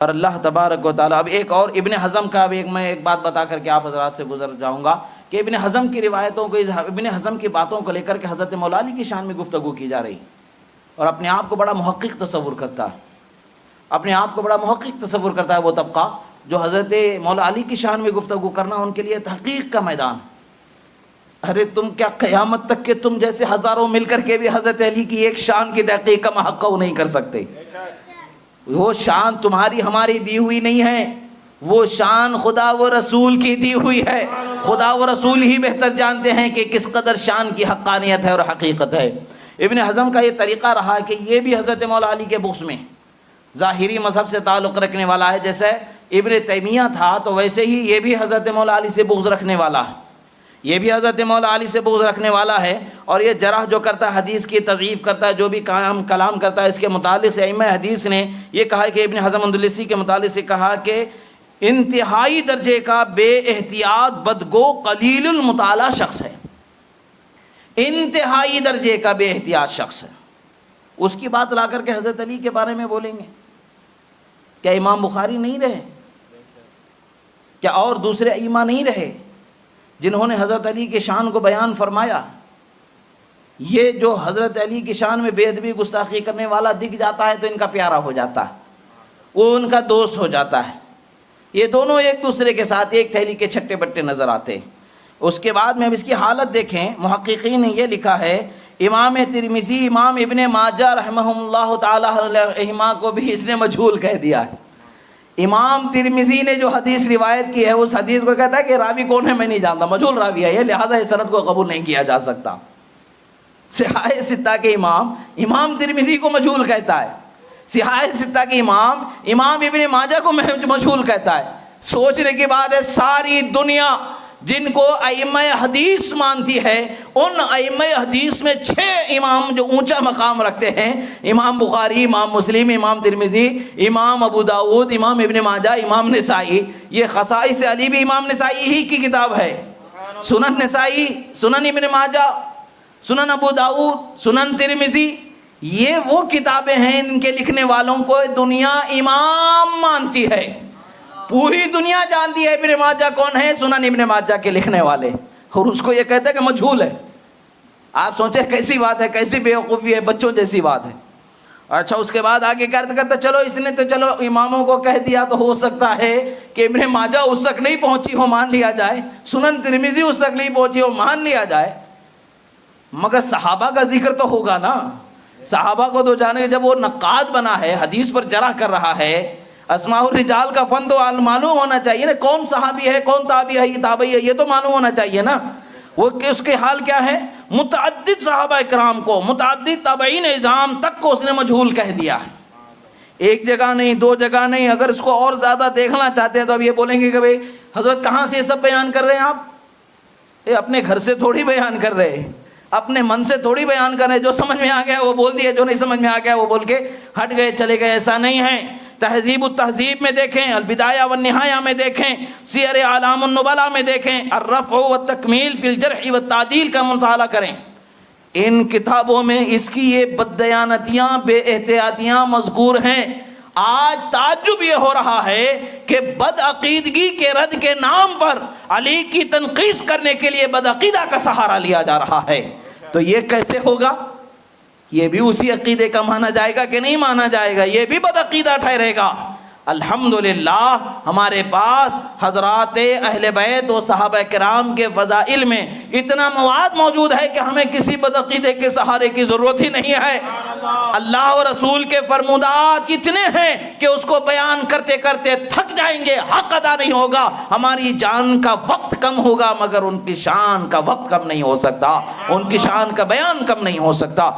اور اللہ تبارک و تعالیٰ. اب ایک اور ابن حزم کا میں ایک بات بتا کر کے آپ حضرات سے گزر جاؤں گا کہ ابن حزم کی روایتوں کو، ابن حزم کی باتوں کو لے کر کے حضرت مولا علی کی شان میں گفتگو کی جا رہی، اور اپنے آپ کو بڑا محقق تصور کرتا ہے، اپنے آپ کو بڑا محقق تصور کرتا ہے وہ طبقہ جو حضرت مولا علی کی شان میں گفتگو کرنا ان کے لیے تحقیق کا میدان. ارے تم کیا قیامت تک کہ تم جیسے ہزاروں مل کر کے بھی حضرت علی کی ایک شان کی تحقیق کا محقق نہیں کر سکتے. وہ شان تمہاری ہماری دی ہوئی نہیں ہے، وہ شان خدا و رسول کی دی ہوئی ہے. خدا و رسول ہی بہتر جانتے ہیں کہ کس قدر شان کی حقانیت ہے اور حقیقت ہے. ابن حزم کا یہ طریقہ رہا کہ یہ بھی حضرت مولا علی کے بغض میں ظاہری مذہب سے تعلق رکھنے والا ہے. جیسے ابن تیمیہ تھا تو ویسے ہی یہ بھی حضرت مولا علی سے بغض رکھنے والا ہے، یہ بھی حضرت مولا علی سے بغض رکھنے والا ہے. اور یہ جرح جو کرتا ہے، حدیث کی تضعیف کرتا ہے، جو بھی کلام کرتا ہے، اس کے متعلق سے ائمہ حدیث نے یہ کہا کہ ابن حزم اندلسی کے متعلق سے کہا کہ انتہائی درجے کا بے احتیاط بدگو قلیل المطالعہ شخص ہے، انتہائی درجے کا بے احتیاط شخص ہے. اس کی بات لا کر کے حضرت علی کے بارے میں بولیں گے. کیا امام بخاری نہیں رہے؟ کیا اور دوسرے ائمہ نہیں رہے جنہوں نے حضرت علی کی شان کو بیان فرمایا؟ یہ جو حضرت علی کی شان میں بے ادبی گستاخی کرنے والا دکھ جاتا ہے تو ان کا پیارا ہو جاتا ہے، وہ ان کا دوست ہو جاتا ہے. یہ دونوں ایک دوسرے کے ساتھ ایک تھیلی کے چھٹے بٹے نظر آتے ہیں. اس کے بعد میں اب اس کی حالت دیکھیں، محققین نے یہ لکھا ہے، امام ترمذی، امام ابن ماجہ رحمہ اللہ تعالی علیہما کو بھی اس نے مجہول کہہ دیا ہے. امام ترمذی نے جو حدیث روایت کی ہے اس حدیث کو کہتا ہے کہ راوی کون ہے میں نہیں جانتا، مجہول راوی ہے یہ، لہذا اس سند کو قبول نہیں کیا جا سکتا. صحاح ستہ کے امام ترمذی کو مجہول کہتا ہے، صحاح ستہ کے امام ابن ماجہ کو مجہول کہتا ہے. سوچنے کی بات ہے، ساری دنیا جن کو ائمہ حدیث مانتی ہے ان ائمہ حدیث میں 6 امام جو اونچا مقام رکھتے ہیں، امام بخاری، امام مسلم، امام ترمذی، امام ابو داؤد، امام ابن ماجہ، امام نسائی. یہ خصائص علی بھی امام نسائی ہی کی کتاب ہے. سنن نسائی، سنن ابن ماجہ، سنن ابو داؤد، سنن ترمذی، یہ وہ کتابیں ہیں ان کے لکھنے والوں کو دنیا امام مانتی ہے. پوری دنیا جانتی ہے ابن ماجہ کون ہے، سنن ابن ماجہ کے لکھنے والے، اور اس کو یہ کہتے ہیں کہ مجہول ہے. آپ سوچیں کیسی بات ہے، کیسی بیوقوفی ہے، بچوں جیسی بات ہے. اچھا اس کے بعد آگے کرتا چلو اس نے تو چلو اماموں کو کہہ دیا تو ہو سکتا ہے کہ ابن ماجہ اس تک نہیں پہنچی ہو، مان لیا جائے، سنن ترمذی اس تک نہیں پہنچی ہو، مان لیا جائے. مگر صحابہ کا ذکر تو ہوگا نا. صحابہ کو تو جانے، جب وہ نقاد بنا ہے، حدیث پر جرح کر رہا ہے، اسماء الرجال کا فن تو معلوم ہونا چاہیے نا، کون صحابی ہے، کون تابعی ہے، تابعی ہے، یہ تو معلوم ہونا چاہیے نا. وہ کہ اس کے حال کیا ہے، متعدد صحابہ کرام کو، متعدد تابعین اعظام تک کو اس نے مجہول کہہ دیا ہے. ایک جگہ نہیں، 2 جگہ نہیں. اگر اس کو اور زیادہ دیکھنا چاہتے ہیں تو اب یہ بولیں گے کہ بھئی حضرت کہاں سے یہ سب بیان کر رہے ہیں آپ؟ یہ اپنے گھر سے تھوڑی بیان کر رہے ہیں، اپنے من سے تھوڑی بیان کر رہے ہیں. جو سمجھ میں آ گیا وہ بول دیا، جو نہیں سمجھ میں آ گیا وہ بول کے ہٹ گئے، چلے گئے. ایسا نہیں ہے. تہذیب التہذیب میں دیکھیں، البدایہ والنہایہ میں دیکھیں، سیر اعلام النبلاء میں دیکھیں، الرفع والتکمیل فی الجرح والتعدیل کا مطالعہ کریں. ان کتابوں میں اس کی یہ بددیانتیاں، بے احتیاطیاں مذکور ہیں. آج تعجب یہ ہو رہا ہے کہ بدعقیدگی کے رد کے نام پر علی کی تنقیص کرنے کے لیے بدعقیدہ کا سہارا لیا جا رہا ہے. تو یہ کیسے ہوگا؟ یہ بھی اسی عقیدے کا مانا جائے گا کہ نہیں مانا جائے گا؟ یہ بھی بدعقیدہ ٹھہرے گا. الحمدللہ ہمارے پاس حضرات اہل بیت و صحابہ کرام کے فضائل میں اتنا مواد موجود ہے کہ ہمیں کسی بدعقیدے کے سہارے کی ضرورت ہی نہیں ہے. اللہ و رسول کے فرمودات اتنے ہیں کہ اس کو بیان کرتے کرتے تھک جائیں گے، حق ادا نہیں ہوگا، ہماری جان کا وقت کم ہوگا، مگر ان کی شان کا وقت کم نہیں ہو سکتا، ان کی شان کا بیان کم نہیں ہو سکتا.